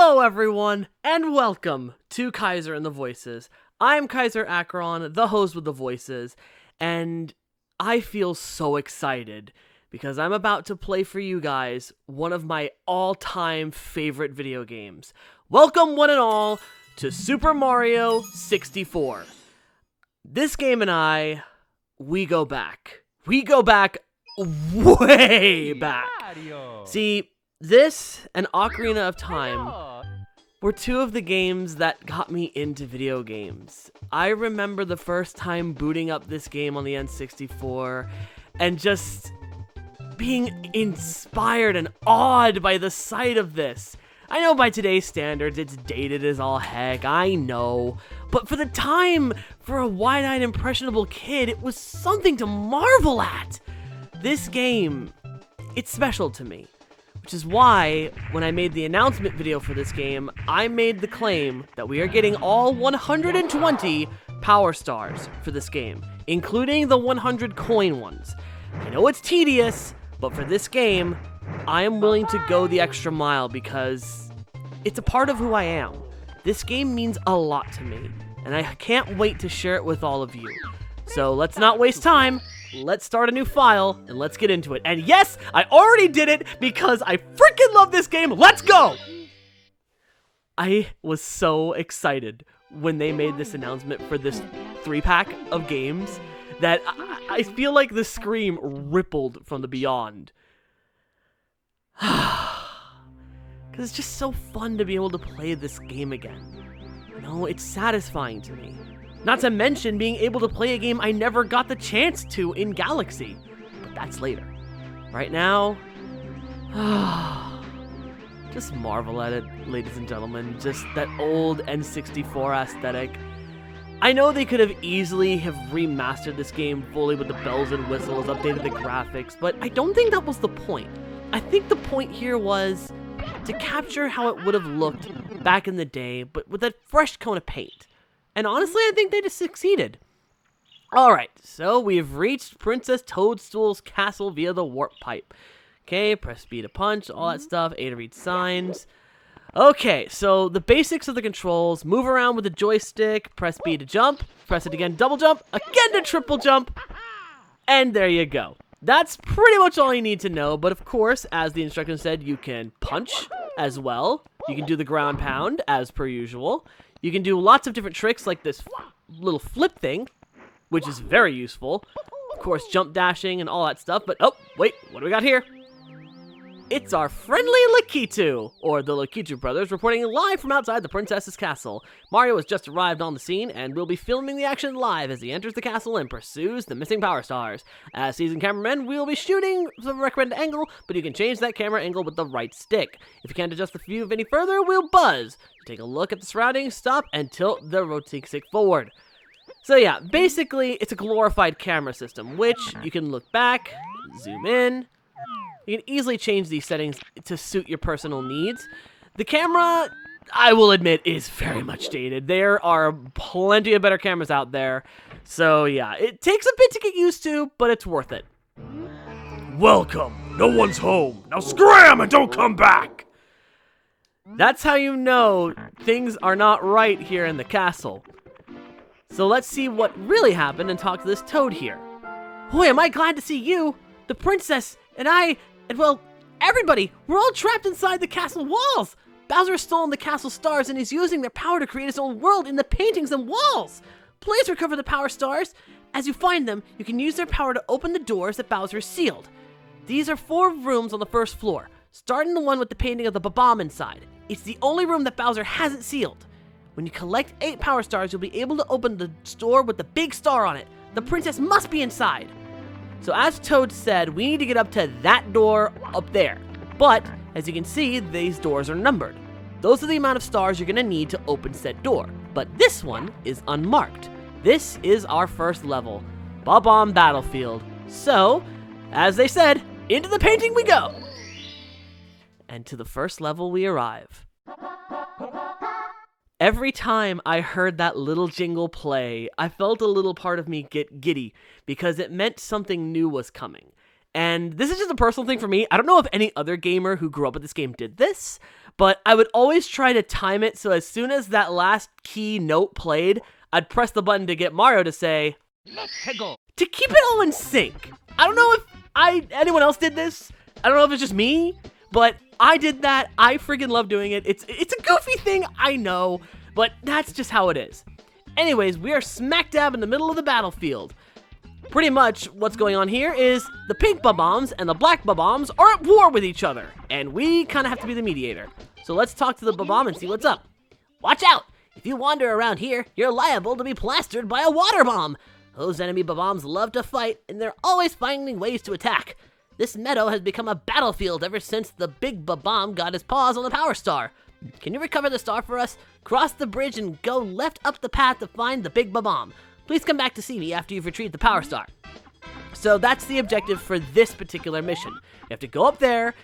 Hello everyone, and welcome to Kyzer and the Voices. I'm Kyzer Akron, the host with the voices, and I feel so excited because I'm about to play for you guys one of my all-time favorite video games. Welcome one and all to Super Mario 64. This game and we go back. We go back way back. See, this and Ocarina of Time were two of the games that got me into video games. I remember the first time booting up this game on the N64 and just being inspired and awed by the sight of this. I know by today's standards it's dated as all heck, I know. But for the time, for a wide-eyed impressionable kid, it was something to marvel at. This game, it's special to me. Which is why, when I made the announcement video for this game, I made the claim that we are getting all 120 Power Stars for this game, including the 100 coin ones. I know it's tedious, but for this game, I am willing to go the extra mile because it's a part of who I am. This game means a lot to me, and I can't wait to share it with all of you. So let's not waste time. Let's start a new file, and let's get into it. And yes, I already did it because I freaking love this game. Let's go! I was so excited when they made this announcement for this 3-pack of games that I feel like the scream rippled from the beyond. Because it's just so fun to be able to play this game again. You know, it's satisfying to me. Not to mention being able to play a game I never got the chance to in Galaxy. But that's later. Right now, just marvel at it, ladies and gentlemen. Just that old N64 aesthetic. I know they could have easily have remastered this game fully with the bells and whistles, updated the graphics, but I don't think that was the point. I think the point here was to capture how it would have looked back in the day, but with a fresh coat of paint. And honestly, I think they just succeeded. Alright, so we've reached Princess Toadstool's castle via the warp pipe. Okay, press B to punch, all that stuff, A to read signs. Okay, so the basics of the controls: move around with the joystick, press B to jump, press it again, double jump, again to triple jump, and there you go. That's pretty much all you need to know, but of course, as the instructions said, you can punch as well. You can do the ground pound, as per usual. You can do lots of different tricks like this little flip thing, which is very useful. Of course, jump dashing and all that stuff, but oh, wait, what do we got here? It's our friendly Lakitu, or the Lakitu brothers, reporting live from outside the princess's castle. Mario has just arrived on the scene, and we'll be filming the action live as he enters the castle and pursues the missing Power Stars. As seasoned cameramen, we'll be shooting the recommended angle, but you can change that camera angle with the right stick. If you can't adjust the view any further, we'll buzz. Take a look at the surroundings, stop, and tilt the rotating stick forward. So yeah, basically, it's a glorified camera system, which you can look back, zoom in. You can easily change these settings to suit your personal needs. The camera, I will admit, is very much dated. There are plenty of better cameras out there. So yeah, it takes a bit to get used to, but it's worth it. Welcome. No one's home. Now scram and don't come back. That's how you know things are not right here in the castle. So let's see what really happened and talk to this Toad here. Boy, am I glad to see you. The princess and I, and well, everybody, we're all trapped inside the castle walls. Bowser has stolen the castle stars and is using their power to create his own world in the paintings and walls. Please recover the Power Stars. As you find them, you can use their power to open the doors that Bowser has sealed. These are 4 rooms on the first floor, starting the one with the painting of the Babam inside. It's the only room that Bowser hasn't sealed. When you collect 8 Power Stars, you'll be able to open the door with the big star on it. The princess must be inside. So as Toad said, we need to get up to that door up there. But, as you can see, these doors are numbered. Those are the amount of stars you're going to need to open said door. But this one is unmarked. This is our first level, Babam Battlefield. So, as they said, into the painting we go! And to the first level we arrive. Every time I heard that little jingle play, I felt a little part of me get giddy because it meant something new was coming. And this is just a personal thing for me. I don't know if any other gamer who grew up with this game did this, but I would always try to time it so as soon as that last key note played, I'd press the button to get Mario to say, "Let's go," to keep it all in sync. I don't know if anyone else did this. I don't know if it's just me, but I did that. I freaking love doing it. It's a goofy thing, I know, but that's just how it is. Anyways, we are smack dab in the middle of the battlefield. Pretty much what's going on here is the pink Bob-ombs and the black Bob-ombs are at war with each other, and we kind of have to be the mediator. So let's talk to the Bob-omb and see what's up. Watch out! If you wander around here, you're liable to be plastered by a water bomb. Those enemy Bob-ombs love to fight, and they're always finding ways to attack. This meadow has become a battlefield ever since the big Bob-omb got his paws on the Power Star. Can you recover the star for us? Cross the bridge and go left up the path to find the big Bob-omb. Please come back to see me after you've retrieved the Power Star. So that's the objective for this particular mission. You have to go up there,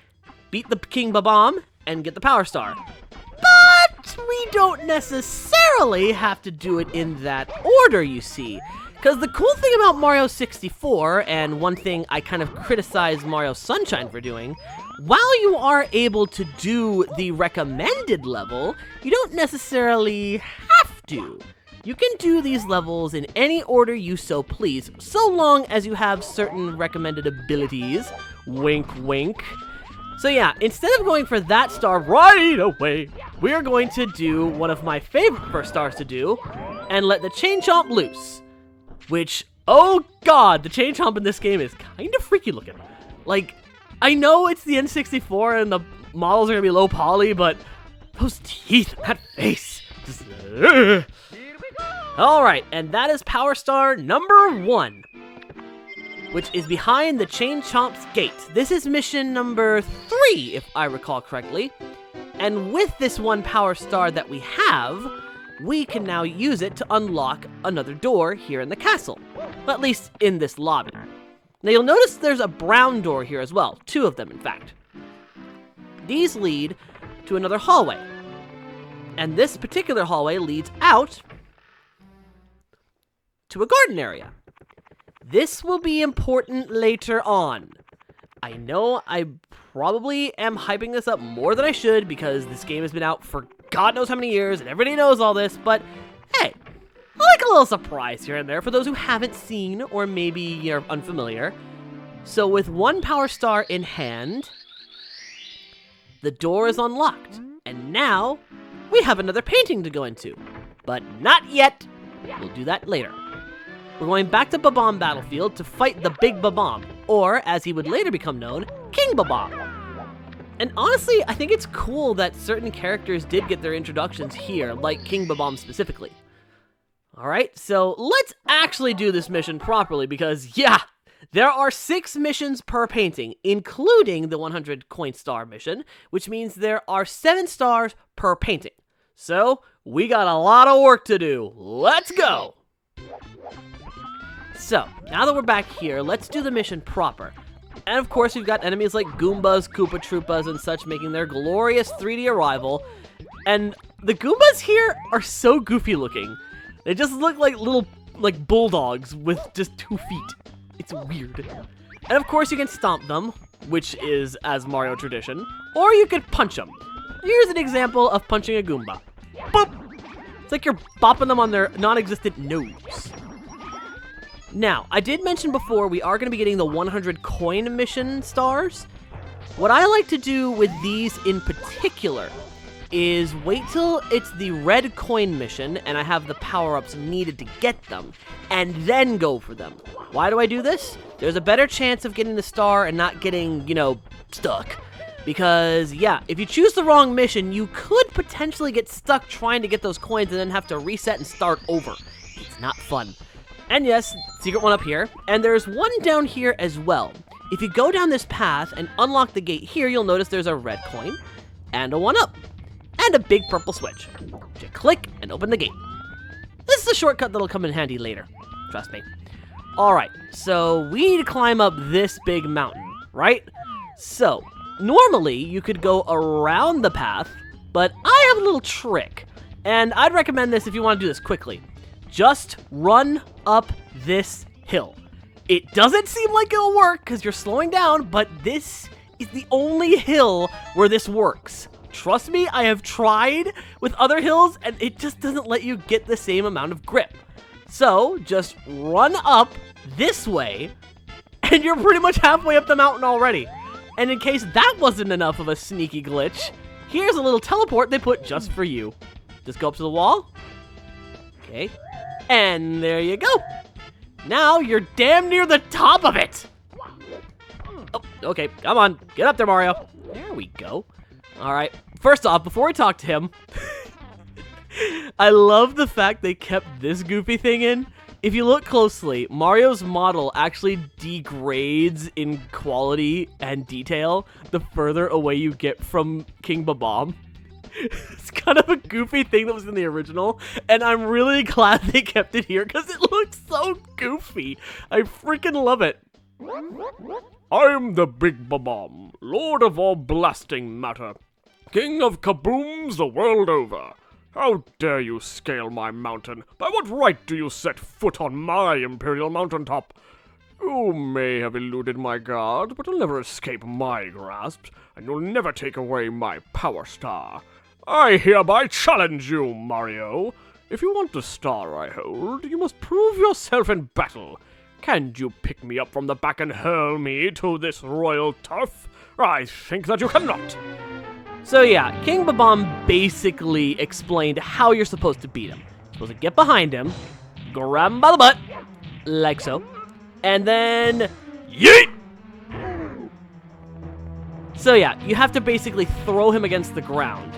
beat the King Bob-omb, and get the Power Star. But we don't necessarily have to do it in that order, you see. Because the cool thing about Mario 64, and one thing I kind of criticize Mario Sunshine for doing, while you are able to do the recommended level, you don't necessarily have to. You can do these levels in any order you so please, so long as you have certain recommended abilities. Wink, wink. So yeah, instead of going for that star right away, we're going to do one of my favorite first stars to do, and let the Chain Chomp loose. Which, oh god, the Chain Chomp in this game is kind of freaky looking. Like, I know it's the N64 and the models are going to be low poly, but those teeth and that face, just... Alright, and that is Power Star number 1, which is behind the Chain Chomp's gate. This is mission number 3, if I recall correctly. And with this one Power Star that we have, we can now use it to unlock another door here in the castle. At least in this lobby. Now you'll notice there's a brown door here as well. 2 of them, in fact. These lead to another hallway. And this particular hallway leads out to a garden area. This will be important later on. I know I probably am hyping this up more than I should because this game has been out for God knows how many years and everybody knows all this, but hey, I like a little surprise here and there for those who haven't seen or maybe you're unfamiliar. So with one Power Star in hand, the door is unlocked, and now we have another painting to go into, but not yet. We'll do that later. We're going back to Bob-omb Battlefield to fight the Big Bob-omb, or as he would later become known, King Bob-omb. And honestly, I think it's cool that certain characters did get their introductions here, like King Bob-omb specifically. Alright, so let's actually do this mission properly because, yeah, there are 6 missions per painting, including the 100 coin star mission, which means there are 7 stars per painting. So, we got a lot of work to do. Let's go! So, now that we're back here, let's do the mission proper. And of course, we've got enemies like Goombas, Koopa Troopas, and such making their glorious 3D arrival. And the Goombas here are so goofy looking. They just look like little, bulldogs with just 2 feet. It's weird. And of course, you can stomp them, which is as Mario tradition, or you could punch them. Here's an example of punching a Goomba. Boop! It's like you're bopping them on their non-existent nose. Now, I did mention before we are going to be getting the 100 coin mission stars. What I like to do with these in particular is wait till it's the red coin mission and I have the power-ups needed to get them, and then go for them. Why do I do this? There's a better chance of getting the star and not getting, stuck. Because, yeah, if you choose the wrong mission, you could potentially get stuck trying to get those coins and then have to reset and start over. It's not fun. And yes, secret one up here, and there's one down here as well. If you go down this path and unlock the gate here, you'll notice there's a red coin, and a 1-up, and a big purple switch. You click and open the gate. This is a shortcut that'll come in handy later, trust me. Alright, so we need to climb up this big mountain, right? So, normally you could go around the path, but I have a little trick, and I'd recommend this if you want to do this quickly. Just run up this hill. It doesn't seem like it'll work because you're slowing down, but this is the only hill where this works. Trust me, I have tried with other hills, and it just doesn't let you get the same amount of grip. So, just run up this way, and you're pretty much halfway up the mountain already. And in case that wasn't enough of a sneaky glitch, here's a little teleport they put just for you. Just go up to the wall. Okay. And there you go. Now you're damn near the top of it. Oh, okay. Come on. Get up there, Mario. There we go. All right. First off, before we talk to him, I love the fact they kept this goofy thing in. If you look closely, Mario's model actually degrades in quality and detail the further away you get from King Bob-omb. It's kind of a goofy thing that was in the original, and I'm really glad they kept it here because it looks so goofy. I freaking love it. I'm the Big Bob-omb, Lord of all blasting matter, King of kabooms the world over. How dare you scale my mountain? By what right do you set foot on my imperial mountaintop? You may have eluded my guard, but you'll never escape my grasp, and you'll never take away my power star. I hereby challenge you, Mario. If you want the star I hold, you must prove yourself in battle. Can you pick me up from the back and hurl me to this royal turf? I think that you cannot. So yeah, King Bob-omb basically explained how you're supposed to beat him. You're supposed to get behind him, grab him by the butt, like so, and then yeet! So yeah, you have to basically throw him against the ground.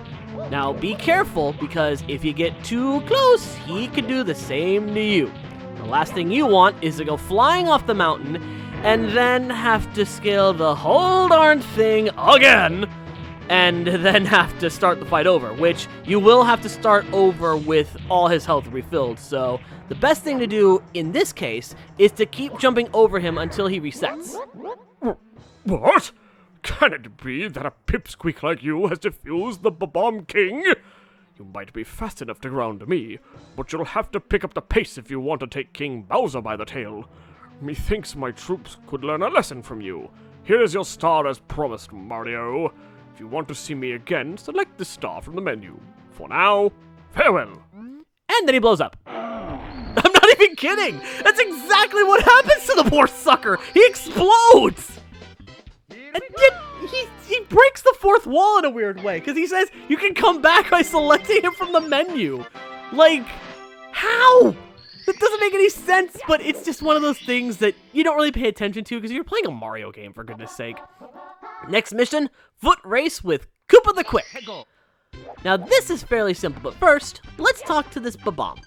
Now be careful, because if you get too close, he could do the same to you. The last thing you want is to go flying off the mountain and then have to scale the whole darn thing again, and then have to start the fight over, which you will have to start over with all his health refilled. So the best thing to do in this case is to keep jumping over him until he resets. What? Can it be that a pipsqueak like you has defused the Bob-omb King? You might be fast enough to ground me, but you'll have to pick up the pace if you want to take King Bowser by the tail. Methinks my troops could learn a lesson from you. Here is your star as promised, Mario. If you want to see me again, select the star from the menu. For now, farewell. And then he blows up. I'm not even kidding! That's exactly what happens to the poor sucker! He explodes! And he breaks the fourth wall in a weird way, because he says you can come back by selecting him from the menu. Like, how? That doesn't make any sense, but it's just one of those things that you don't really pay attention to because you're playing a Mario game, for goodness sake. Next mission, foot race with Koopa the Quick. Now this is fairly simple, but first, let's talk to this Bob-omb.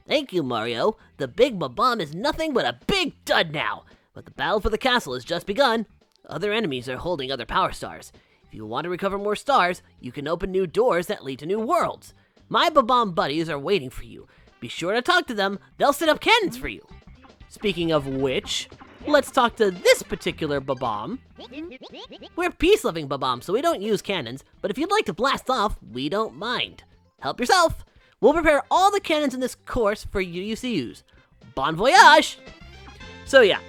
Thank you, Mario. The big Bob-omb is nothing but a big dud now. But the battle for the castle has just begun. Other enemies are holding other power stars. If you want to recover more stars, you can open new doors that lead to new worlds. My Bob-omb buddies are waiting for you. Be sure to talk to them. They'll set up cannons for you. Speaking of which, let's talk to this particular Bob-omb. We're peace-loving Bob-omb, so we don't use cannons, but if you'd like to blast off, we don't mind. Help yourself. We'll prepare all the cannons in this course for you to use. Bon voyage! So yeah,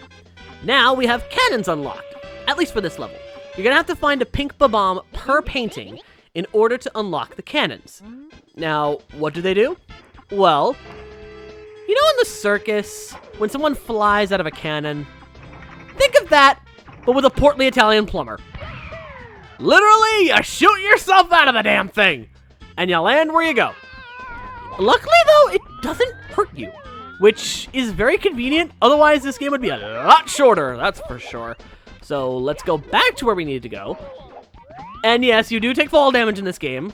now we have cannons unlocked, at least for this level. You're gonna have to find a pink Bob-omb per painting in order to unlock the cannons. Now, what do? Well, you know in the circus, when someone flies out of a cannon, think of that, but with a portly Italian plumber. Literally, you shoot yourself out of the damn thing, and you land where you go. Luckily, though, it doesn't hurt you, which is very convenient. Otherwise, this game would be a lot shorter, that's for sure. So let's go back to where we need to go. And yes, you do take fall damage in this game.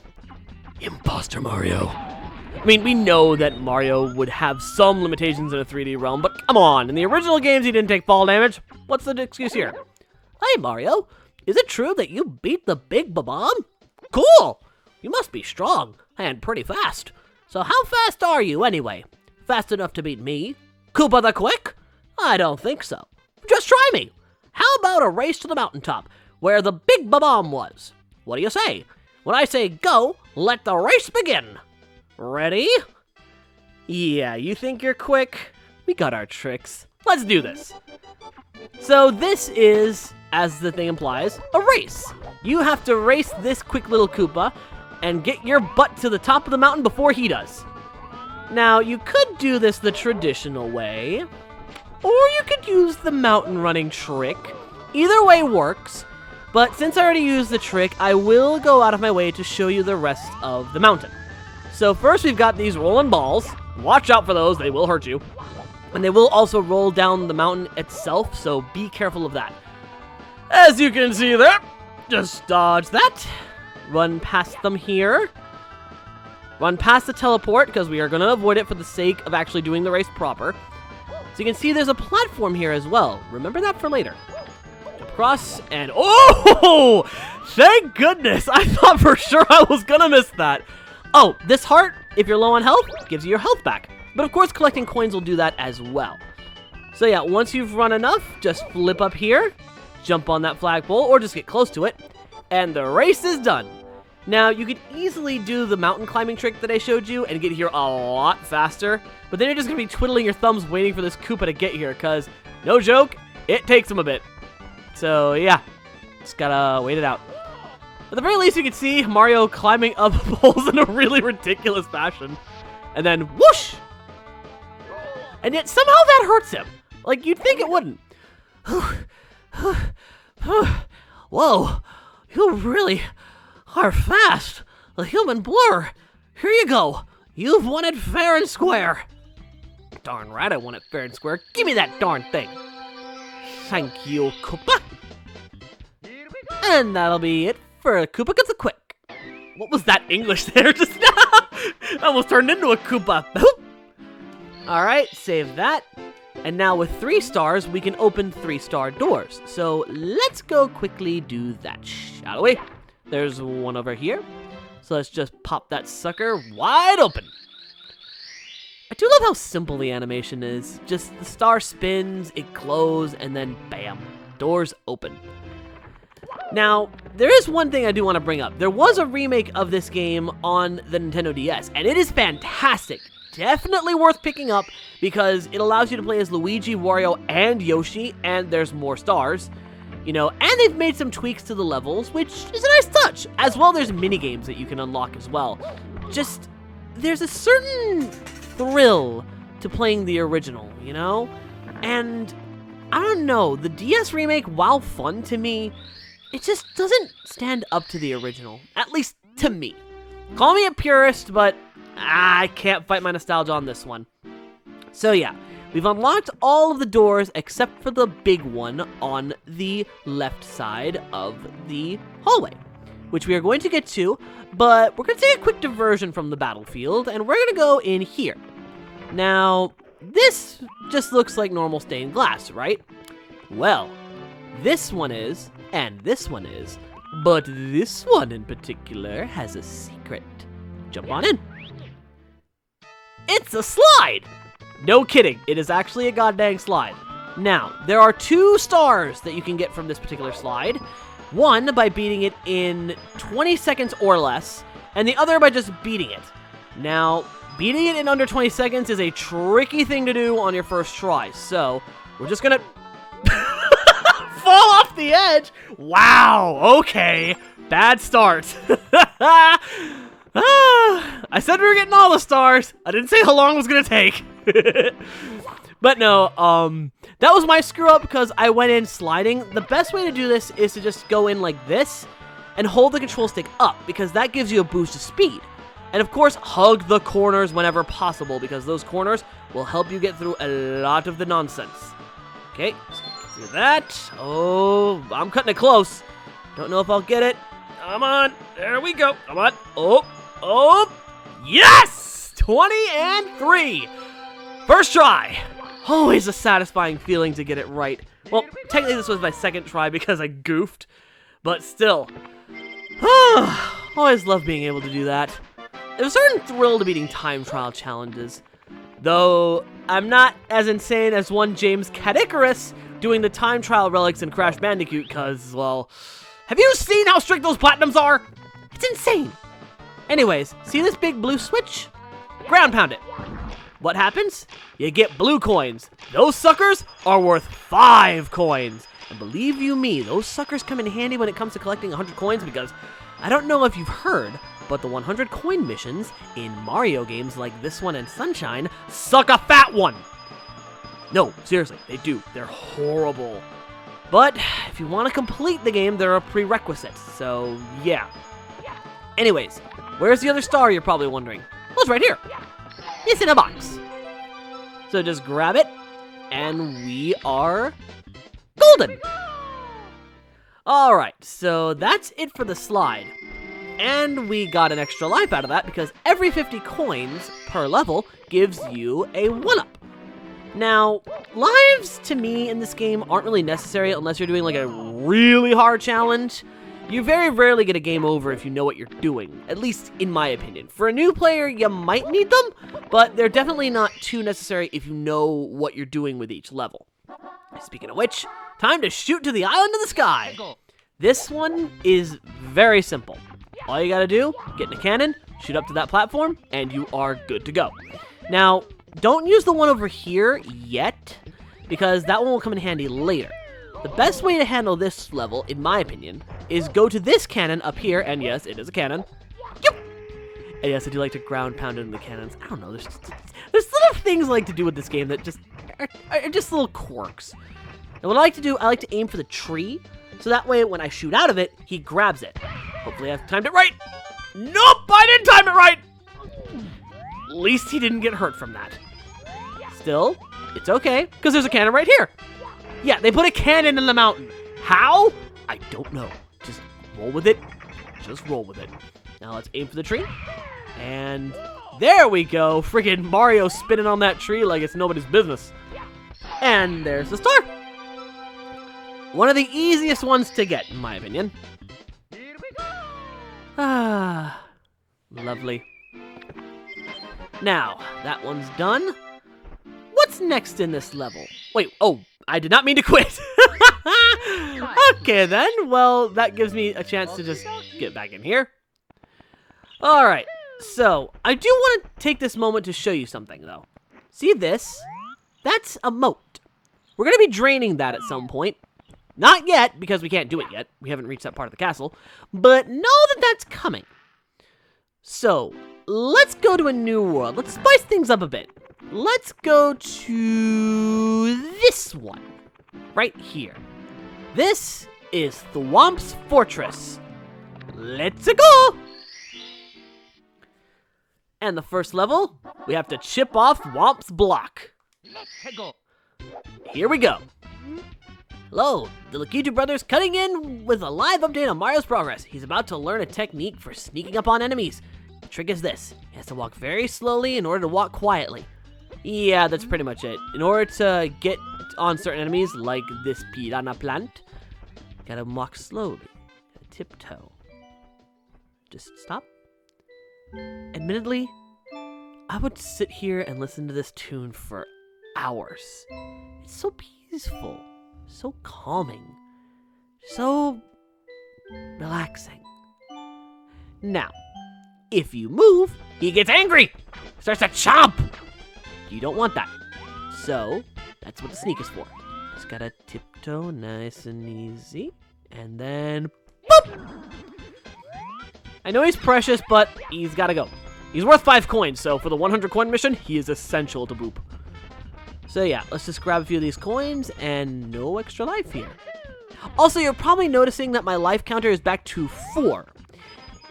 Imposter Mario. I mean, we know that Mario would have some limitations in a 3D realm, but come on, in the original games he didn't take fall damage. What's the excuse here? Hey Mario, is it true that you beat the big Bob-omb? Cool! You must be strong, and pretty fast. So how fast are you anyway? Fast enough to beat me? Koopa the Quick? I don't think so. Just try me. How about a race to the mountaintop, where the big Bob-omb was? What do you say? When I say go, let the race begin. Ready? Yeah, you think you're quick? We got our tricks. let's do this. So this is, as the thing implies, a race. You have to race this quick little Koopa and get your butt to the top of the mountain before he does. Now, you could do this the traditional way, or you could use the mountain running trick. Either way works, but since I already used the trick, I will go out of my way to show you the rest of the mountain. So first we've got these rolling balls. Watch out for those, they will hurt you. And they will also roll down the mountain itself, so be careful of that. As you can see there, just dodge that. Run past them here. Run past the teleport, because we are going to avoid it for the sake of actually doing the race proper. So you can see there's a platform here as well. Remember that for later. Jump across, and oh! Thank goodness! I thought for sure I was going to miss that. Oh, this heart, if you're low on health, gives you your health back. But of course, collecting coins will do that as well. So yeah, once you've run enough, just flip up here, jump on that flagpole, or just get close to it, and the race is done. Now, you could easily do the mountain climbing trick that I showed you and get here a lot faster, but then you're just going to be twiddling your thumbs waiting for this Koopa to get here, because, no joke, it takes him a bit. So, yeah, just gotta wait it out. At the very least, you can see Mario climbing up poles in a really ridiculous fashion. And then, whoosh! And yet, somehow that hurts him. Like, you'd think it wouldn't. Whoa, you really are fast. The human blur. Here you go. You've won it fair and square. Darn right I won it fair and square. Give me that darn thing. Thank you, Koopa. And that'll be it for Koopa Gets a Quick. What was that English there just now? I almost turned into a Koopa. Alright, save that. And now with 3 stars, we can open 3-star doors. So let's go quickly do that, shall we? There's one over here. So let's just pop that sucker wide open. I do love how simple the animation is. Just the star spins, it glows, and then bam, doors open. Now, there is one thing I do want to bring up. There was a remake of this game on the Nintendo DS, and it is fantastic. Definitely worth picking up because it allows you to play as Luigi, Wario, and Yoshi, and there's more stars. You know, and they've made some tweaks to the levels, which is a nice touch. As well, there's mini-games that you can unlock as well. Just, there's a certain thrill to playing the original, you know? And, I don't know, the DS remake, while fun to me, it just doesn't stand up to the original. At least, to me. Call me a purist, but I can't fight my nostalgia on this one. So yeah, we've unlocked all of the doors except for the big one on the left side of the hallway, which we are going to get to, but we're going to take a quick diversion from the battlefield, and we're going to go in here. Now, this just looks like normal stained glass, right? Well, this one is, and this one is, but this one in particular has a secret. Jump on in. It's a slide! No kidding, it is actually a goddamn slide. Now, there are 2 stars that you can get from this particular slide. One by beating it in 20 seconds or less, and the other by just beating it. Now, beating it in under 20 seconds is a tricky thing to do on your first try, so we're just gonna fall off the edge. Wow, okay, bad start. I said we were getting all the stars. I didn't say how long it was gonna take. But no, that was my screw up because I went in sliding. The best way to do this is to just go in like this and hold the control stick up because that gives you a boost of speed. And of course, hug the corners whenever possible because those corners will help you get through a lot of the nonsense. Okay, let's get through that. Oh, I'm cutting it close. Don't know if I'll get it. Come on, there we go. Come on. Oh, yes! 20 and 3. First try. Always a satisfying feeling to get it right. Well, technically this was my second try because I goofed, but still. Always love being able to do that. There's a certain thrill to beating time trial challenges. Though, I'm not as insane as one James Cat doing the time trial relics in Crash Bandicoot because, well, have you seen how strict those platinums are? It's insane. Anyways, see this big blue switch? Ground pound it. what happens? You get blue coins. Those suckers are worth 5 coins. And believe you me, those suckers come in handy when it comes to collecting 100 coins because I don't know if you've heard, but the 100 coin missions in Mario games like this one and Sunshine suck a fat one. No, seriously, they do. They're horrible. But if you want to complete the game, they're a prerequisite. So, yeah. Anyways, where's the other star, you're probably wondering? Well, it's right here. It's in a box. So just grab it, and we are golden. Alright, so that's it for the slide. And we got an extra life out of that because every 50 coins per level gives you a 1-up. Now, lives to me in this game aren't really necessary unless you're doing like a really hard challenge. You very rarely get a game over if you know what you're doing, at least in my opinion. For a new player, you might need them, but they're definitely not too necessary if you know what you're doing with each level. Speaking of which, time to shoot to the island of the sky. This one is very simple. All you gotta do, get in a cannon, shoot up to that platform, and you are good to go. Now, don't use the one over here yet, because that one will come in handy later. The best way to handle this level, in my opinion, is go to this cannon up here, and yes, it is a cannon. Yep. And yes, I do like to ground pound into the cannons. I don't know, there's little things I like to do with this game that just are just little quirks. And what I like to do, I like to aim for the tree, so that way when I shoot out of it, he grabs it. Hopefully I've timed it right. Nope, I didn't time it right! At least he didn't get hurt from that. Still, it's okay, because there's a cannon right here. Yeah, they put a cannon in the mountain. How? I don't know. Just roll with it. Just roll with it. Now let's aim for the tree. And there we go. Friggin' Mario spinning on that tree like it's nobody's business. And there's the star. One of the easiest ones to get, in my opinion. Ah, lovely. Now, that one's done. What's next in this level? Wait, oh, I did not mean to quit. Okay, then. Well, that gives me a chance to just get back in here. All right, so I do want to take this moment to show you something, though. See this? That's a moat. We're going to be draining that at some point. Not yet, because we can't do it yet. We haven't reached that part of the castle. But know that that's coming. So, let's go to a new world. Let's spice things up a bit. Let's go to this one. Right here. This is Thwomp's Fortress. Let's go! And the first level, we have to chip off Thwomp's block. Let's go. Here we go. Hello, the K.A.T.V brothers cutting in with a live update on Mario's progress. He's about to learn a technique for sneaking up on enemies. The trick is this. He has to walk very slowly in order to walk quietly. Yeah, that's pretty much it. In order to get on certain enemies, like this piranha plant, gotta walk slowly. Gotta tiptoe. Just stop. Admittedly, I would sit here and listen to this tune for hours. It's so peaceful. So calming, so relaxing. Now, if you move, he gets angry, starts to chomp. You don't want that. So, that's what the sneak is for. Just gotta tiptoe nice and easy, and then boop! I know he's precious, but he's gotta go. He's worth 5 coins, so for the 100 coin mission, he is essential to boop. So yeah, let's just grab a few of these coins, and no extra life here. Also, you're probably noticing that my life counter is back to 4.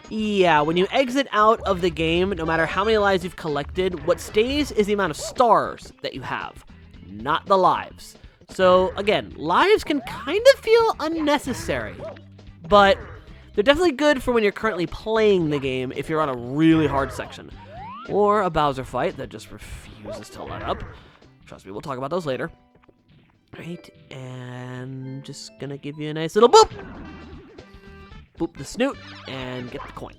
Yeah, when you exit out of the game, no matter how many lives you've collected, what stays is the amount of stars that you have, not the lives. So again, lives can kind of feel unnecessary, but they're definitely good for when you're currently playing the game if you're on a really hard section, or a Bowser fight that just refuses to let up. Trust me, we'll talk about those later. Right, and just gonna give you a nice little boop. Boop the snoot, and get the coin.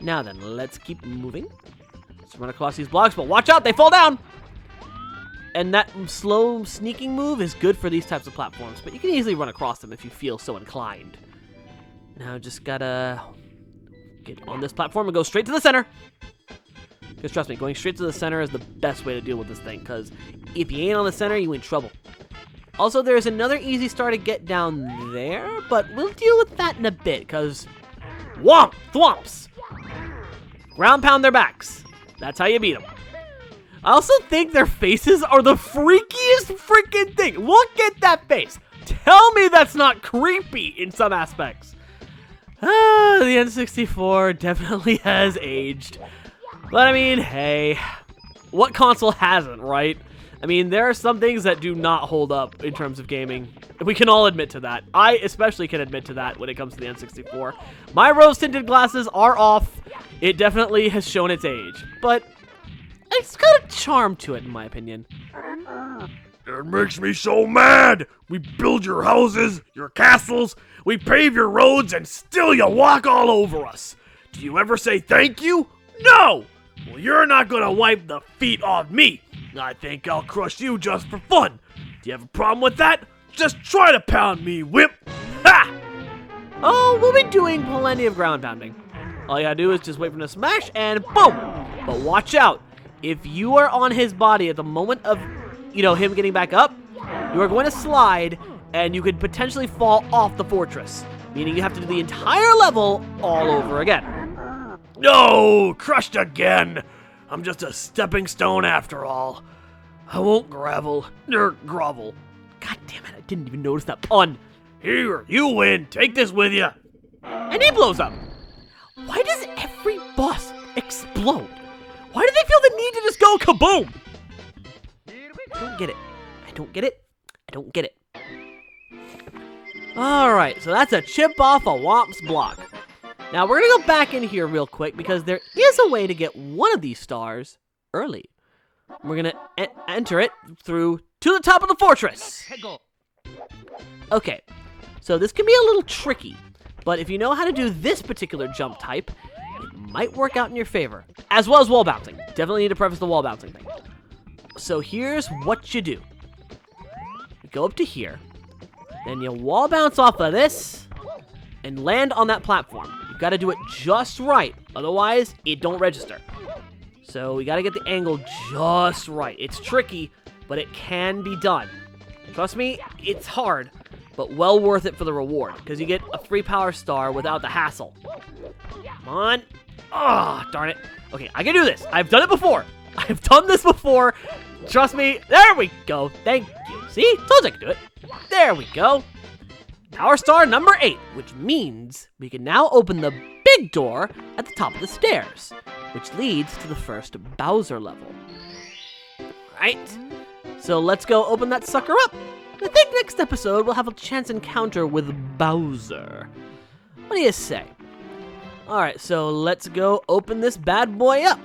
Now then, let's keep moving. Let's run across these blocks, but watch out, they fall down! And that slow sneaking move is good for these types of platforms, but you can easily run across them if you feel so inclined. Now just gotta get on this platform and go straight to the center. Because trust me, going straight to the center is the best way to deal with this thing, because if you ain't on the center, you in trouble. Also, there's another easy star to get down there, but we'll deal with that in a bit, because Thwomps! Ground pound their backs. That's how you beat them. I also think their faces are the freakiest freaking thing. Look at that face. Tell me that's not creepy in some aspects. The N64 definitely has aged. But I mean, hey, what console hasn't, right? I mean, there are some things that do not hold up in terms of gaming. We can all admit to that. I especially can admit to that when it comes to the N64. My rose-tinted glasses are off. It definitely has shown its age. But it's got a charm to it, in my opinion. It makes me so mad! We build your houses, your castles, we pave your roads, and still you walk all over us. Do you ever say thank you? No! Well, you're not gonna wipe the feet off me. I think I'll crush you just for fun. Do you have a problem with that? Just try to pound me, whip! Ha! Oh, we'll be doing plenty of ground pounding. All you gotta do is just wait for him to smash, and boom! But watch out. If you are on his body at the moment of, him getting back up, you are going to slide, and you could potentially fall off the fortress, meaning you have to do the entire level all over again. No! Crushed again! I'm just a stepping stone after all. I won't grovel. God damn it, I didn't even notice that pun. Here, you win. Take this with you. And he blows up. Why does every boss explode? Why do they feel the need to just go kaboom? I don't get it. Alright, so that's a chip off a Whomp's block. Now, we're going to go back in here real quick because there is a way to get one of these stars early. We're going to enter it through to the top of the fortress. Okay, so this can be a little tricky, but if you know how to do this particular jump type, it might work out in your favor, as well as wall bouncing. Definitely need to preface the wall bouncing thing. So here's what you do. You go up to here, then you wall bounce off of this, and land on that platform. You've got to do it just right, otherwise it don't register. So we got to get the angle just right. It's tricky, but it can be done. Trust me, it's hard, but well worth it for the reward, because you get a free power star without the hassle. Come on. Oh, darn it. Okay, I can do this. I've done it before. I've done this before. Trust me. There we go. Thank you. See? Told you I could do it. There we go. Power star number 8, which means we can now open the big door at the top of the stairs, which leads to the first Bowser level. Alright, so let's go open that sucker up. I think next episode we'll have a chance encounter with Bowser. What do you say? Alright, so let's go open this bad boy up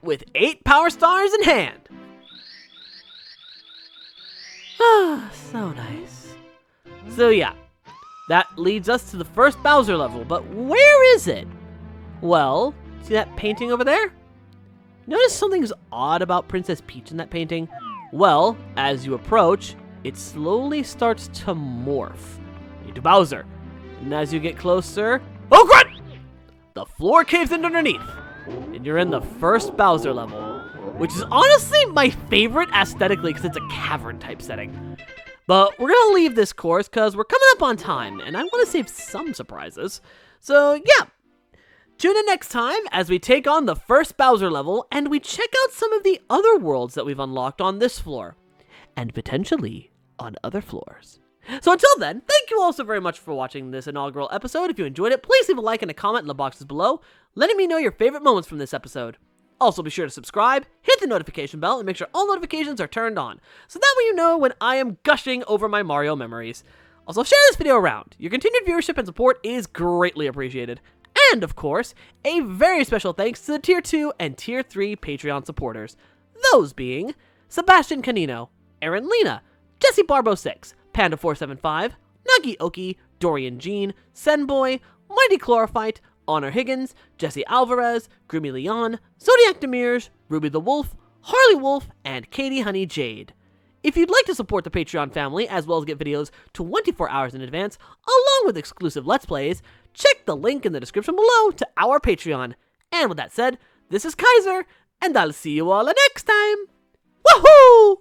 with 8 power stars in hand. Ah, so nice. So yeah. That leads us to the first Bowser level, but where is it? Well, see that painting over there? Notice something's odd about Princess Peach in that painting? Well, as you approach, it slowly starts to morph into Bowser. And as you get closer, oh crap! The floor caves in underneath, and you're in the first Bowser level, which is honestly my favorite aesthetically because it's a cavern type setting. But we're going to leave this course because we're coming up on time, and I want to save some surprises. So, yeah. Tune in next time as we take on the first Bowser level, and we check out some of the other worlds that we've unlocked on this floor. And potentially on other floors. So until then, thank you all so very much for watching this inaugural episode. If you enjoyed it, please leave a like and a comment in the boxes below, letting me know your favorite moments from this episode. Also, be sure to subscribe, hit the notification bell, and make sure all notifications are turned on, so that way you know when I am gushing over my Mario memories. Also, share this video around. Your continued viewership and support is greatly appreciated. And, of course, a very special thanks to the Tier 2 and Tier 3 Patreon supporters. Those being Sebastian Canino, Aaron Lena, Jesse Barbo 6, Panda475, Nagi Oki, Dorian Jean, Senboy, Mighty Chlorophyte, Honor Higgins, Jesse Alvarez, Groomy Leon, Zodiac Demirs, Ruby the Wolf, Harley Wolf, and Katie Honey Jade. If you'd like to support the Patreon family, as well as get videos 24 hours in advance, along with exclusive Let's Plays, check the link in the description below to our Patreon. And with that said, this is Kyzer, and I'll see you all next time. Woohoo!